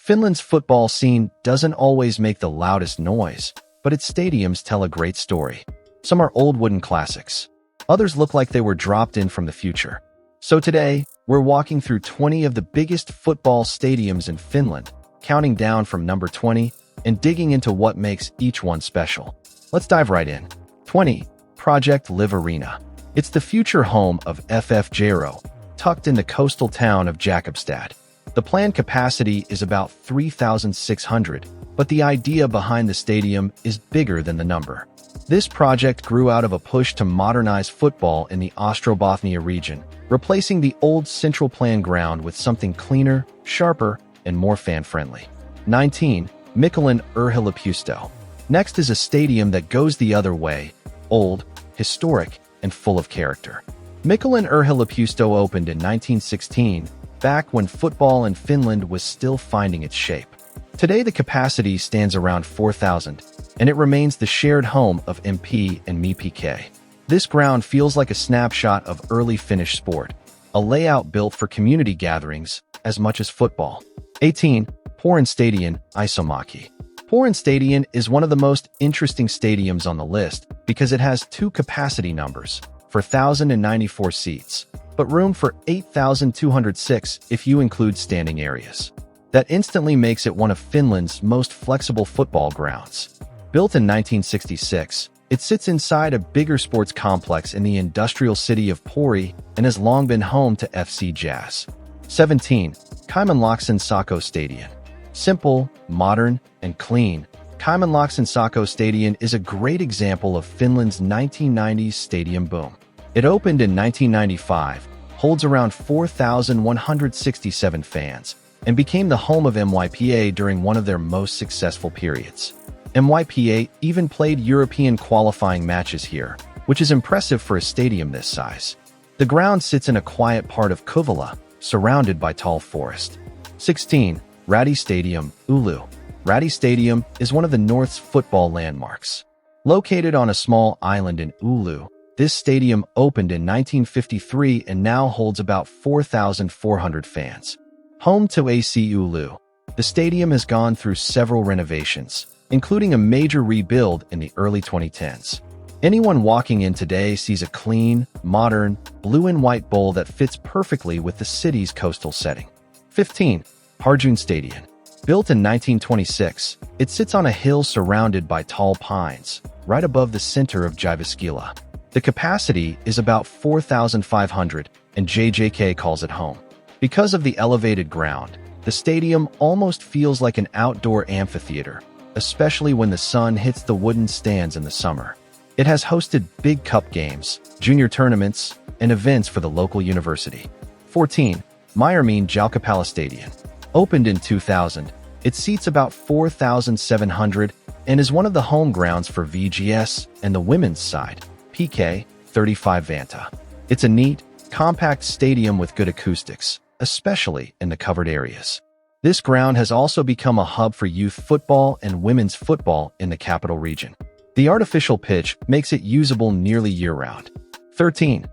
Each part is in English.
Finland's football scene doesn't always make the loudest noise, but its stadiums tell a great story. Some are old wooden classics. Others look like they were dropped in from the future. So today, we're walking through 20 of the biggest football stadiums in Finland, counting down from number 20 and digging into what makes each one special. Let's dive right in. 20. Project Liv Arena. It's the future home of FF Jaro, tucked in the coastal town of Jakobstad. The planned capacity is about 3,600, but the idea behind the stadium is bigger than the number. This project grew out of a push to modernize football in the Ostrobothnia region, replacing the old central plan ground with something cleaner, sharper, and more fan-friendly. 19. Mikkelin Urheilupuisto. Next is a stadium that goes the other way, old, historic, and full of character. Mikkelin Urheilupuisto opened in 1916, back when football in Finland was still finding its shape. Today the capacity stands around 4,000, and it remains the shared home of MP and MPK. This ground feels like a snapshot of early Finnish sport, a layout built for community gatherings as much as football. 18. Porin Stadion, Isomäki. Porin Stadion is one of the most interesting stadiums on the list because it has two capacity numbers, for 1,094 seats, but room for 8,206 if you include standing areas. That instantly makes it one of Finland's most flexible football grounds. Built in 1966, it sits inside a bigger sports complex in the industrial city of Pori and has long been home to FC Jazz. 17. Kymenlaakson Sako Stadion. Simple, modern, and clean, Kymenlaakson Sako Stadion is a great example of Finland's 1990s stadium boom. It opened in 1995, holds around 4,167 fans, and became the home of MYPA during one of their most successful periods. MYPA even played European qualifying matches here, which is impressive for a stadium this size. The ground sits in a quiet part of Kouvola, surrounded by tall forest. 16. Radi Stadium, Oulu. Radi Stadium is one of the North's football landmarks. Located on a small island in Oulu, this stadium opened in 1953 and now holds about 4,400 fans. Home to AC Oulu, the stadium has gone through several renovations, including a major rebuild in the early 2010s. Anyone walking in today sees a clean, modern, blue and white bowl that fits perfectly with the city's coastal setting. 15. Harjun Stadion. Built in 1926, it sits on a hill surrounded by tall pines, right above the center of Jyväskylä. The capacity is about 4,500, and JJK calls it home. Because of the elevated ground, the stadium almost feels like an outdoor amphitheater, especially when the sun hits the wooden stands in the summer. It has hosted big cup games, junior tournaments, and events for the local university. 14. Myyrmäen Jalkapallo Stadion. Opened in 2000, it seats about 4,700 and is one of the home grounds for VGS and the women's side, PK 35 Vanta. It's a neat, compact stadium with good acoustics, especially in the covered areas. This ground has also become a hub for youth football and women's football in the capital region. The artificial pitch makes it usable nearly year-round. 13.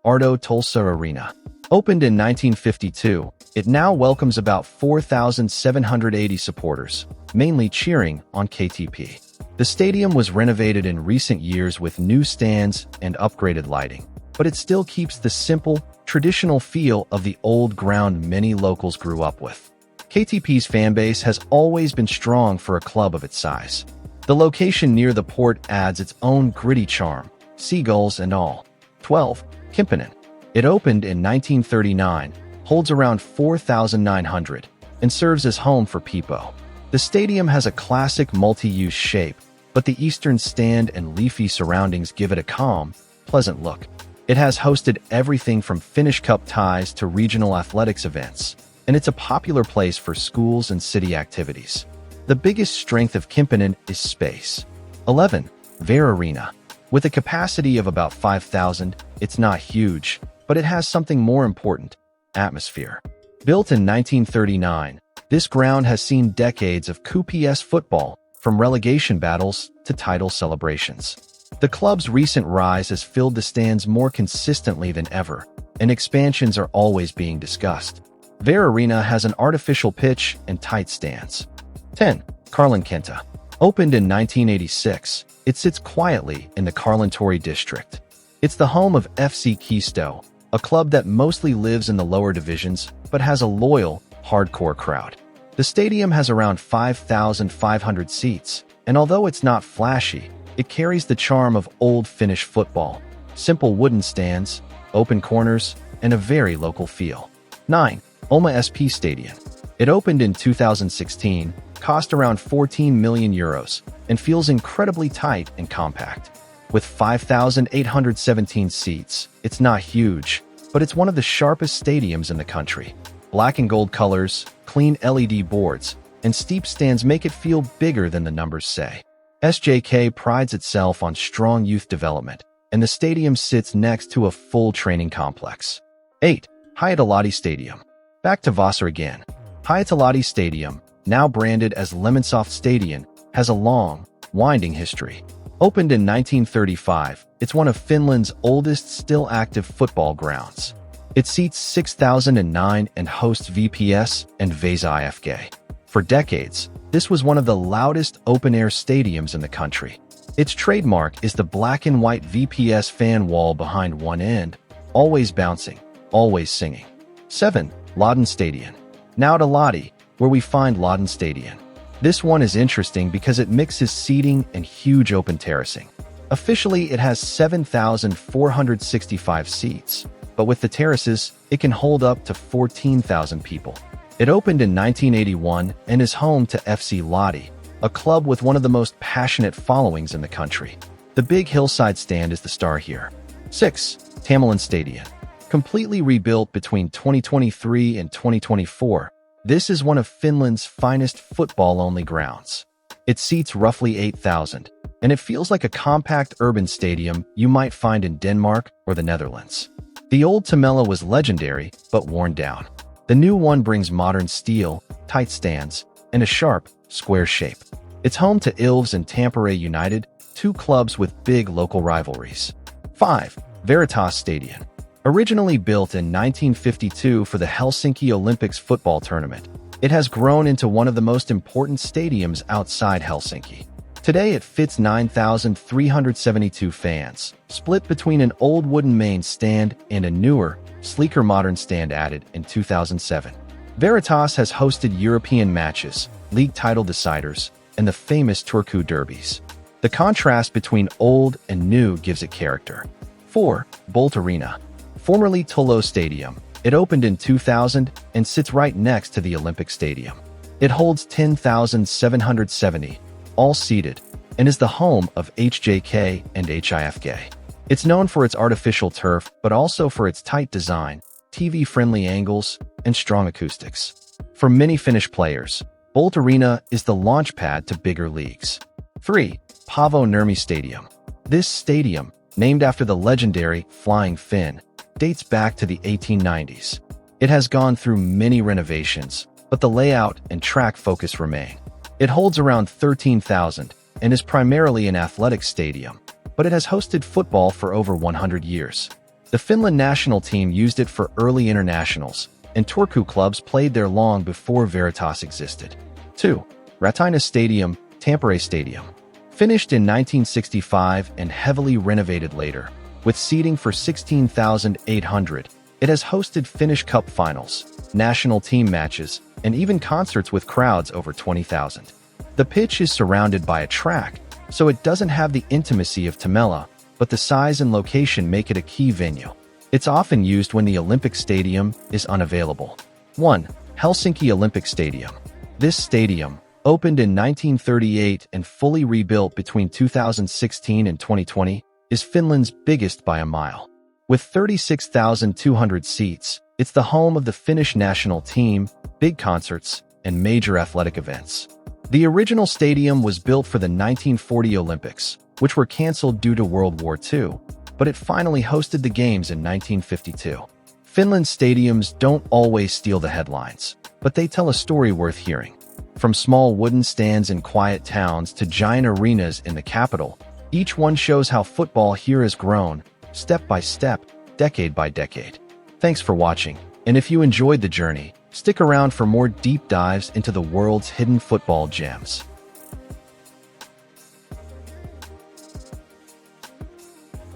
Arto Tulsa Arena. Opened in 1952, it now welcomes about 4,780 supporters, mainly cheering on KTP. The stadium was renovated in recent years with new stands and upgraded lighting, but it still keeps the simple, traditional feel of the old ground many locals grew up with. KTP's fanbase has always been strong for a club of its size. The location near the port adds its own gritty charm, seagulls and all. 12. Kemppainen. It opened in 1939, holds around 4,900, and serves as home for Pipo. The stadium has a classic multi-use shape, but the eastern stand and leafy surroundings give it a calm, pleasant look. It has hosted everything from Finnish Cup ties to regional athletics events, and it's a popular place for schools and city activities. The biggest strength of Kemppainen is space. 11. Liv Arena. With a capacity of about 5,000, it's not huge, but it has something more important: atmosphere. Built in 1939, this ground has seen decades of KPS football, from relegation battles to title celebrations. The club's recent rise has filled the stands more consistently than ever, and expansions are always being discussed. Liv Arena has an artificial pitch and tight stands. 10. Kenta. Opened in 1986, it sits quietly in the Karlantori district. It's the home of FC Keisto, a club that mostly lives in the lower divisions but has a loyal, hardcore crowd. The stadium has around 5,500 seats, and although it's not flashy, it carries the charm of old Finnish football. Simple wooden stands, open corners, and a very local feel. 9. Oma SP Stadion. It opened in 2016, cost around 14 million euros, and feels incredibly tight and compact. With 5,817 seats, it's not huge, but it's one of the sharpest stadiums in the country. Black and gold colors, clean LED boards, and steep stands make it feel bigger than the numbers say. SJK prides itself on strong youth development, and the stadium sits next to a full training complex. 8. Hiihtolahti Stadium. Back to Vaasa again. Hiihtolahti Stadium, now branded as Lemonsoft Stadion, has a long, winding history. Opened in 1935, it's one of Finland's oldest still active football grounds. It seats 6,009 and hosts VPS and Vaasa IFK. For decades, this was one of the loudest open-air stadiums in the country. Its trademark is the black and white VPS fan wall behind one end, always bouncing, always singing. 7. Lahden Stadion. Now to Lahti, where we find Lahden Stadion. This one is interesting because it mixes seating and huge open terracing. Officially, it has 7,465 seats, but with the terraces, it can hold up to 14,000 people. It opened in 1981 and is home to FC Lahti, a club with one of the most passionate followings in the country. The big hillside stand is the star here. 6. Tammelen Stadion. Completely rebuilt between 2023 and 2024, this is one of Finland's finest football-only grounds. It seats roughly 8,000, and it feels like a compact urban stadium you might find in Denmark or the Netherlands. The old Tammela was legendary, but worn down. The new one brings modern steel, tight stands, and a sharp, square shape. It's home to Ilves and Tampere United, two clubs with big local rivalries. 5. Veritas Stadion. Originally built in 1952 for the Helsinki Olympics football tournament, it has grown into one of the most important stadiums outside Helsinki. Today it fits 9,372 fans, split between an old wooden main stand and a newer, sleeker modern stand added in 2007. Veritas has hosted European matches, league title deciders, and the famous Turku derbies. The contrast between old and new gives it character. 4. Bolt Arena. Formerly Tullo Stadium, it opened in 2000 and sits right next to the Olympic Stadium. It holds 10,770, all seated, and is the home of HJK and HIFK. It's known for its artificial turf, but also for its tight design, TV-friendly angles, and strong acoustics. For many Finnish players, Bolt Arena is the launchpad to bigger leagues. 3. Paavo Nurmi Stadium. This stadium, named after the legendary Flying Finn, dates back to the 1890s. It has gone through many renovations, but the layout and track focus remain. It holds around 13,000 and is primarily an athletic stadium, but it has hosted football for over 100 years. The Finland national team used it for early internationals, and Turku clubs played there long before Veritas existed. 2. Ratiina Stadium, Tampere Stadium. Finished in 1965 and heavily renovated later, with seating for 16,800, it has hosted Finnish Cup finals, national team matches, and even concerts with crowds over 20,000. The pitch is surrounded by a track, so it doesn't have the intimacy of Tammela, but the size and location make it a key venue. It's often used when the Olympic Stadium is unavailable. 1. Helsinki Olympic Stadium. This stadium, opened in 1938 and fully rebuilt between 2016 and 2020, is Finland's biggest by a mile. With 36,200 seats, it's the home of the Finnish national team, big concerts, and major athletic events. The original stadium was built for the 1940 Olympics, which were canceled due to World War II, but it finally hosted the games in 1952. Finland's stadiums don't always steal the headlines, but they tell a story worth hearing. From small wooden stands in quiet towns to giant arenas in the capital, each one shows how football here has grown, step by step, decade by decade. Thanks for watching, and if you enjoyed the journey, Stick around for more deep dives into the world's hidden football gems.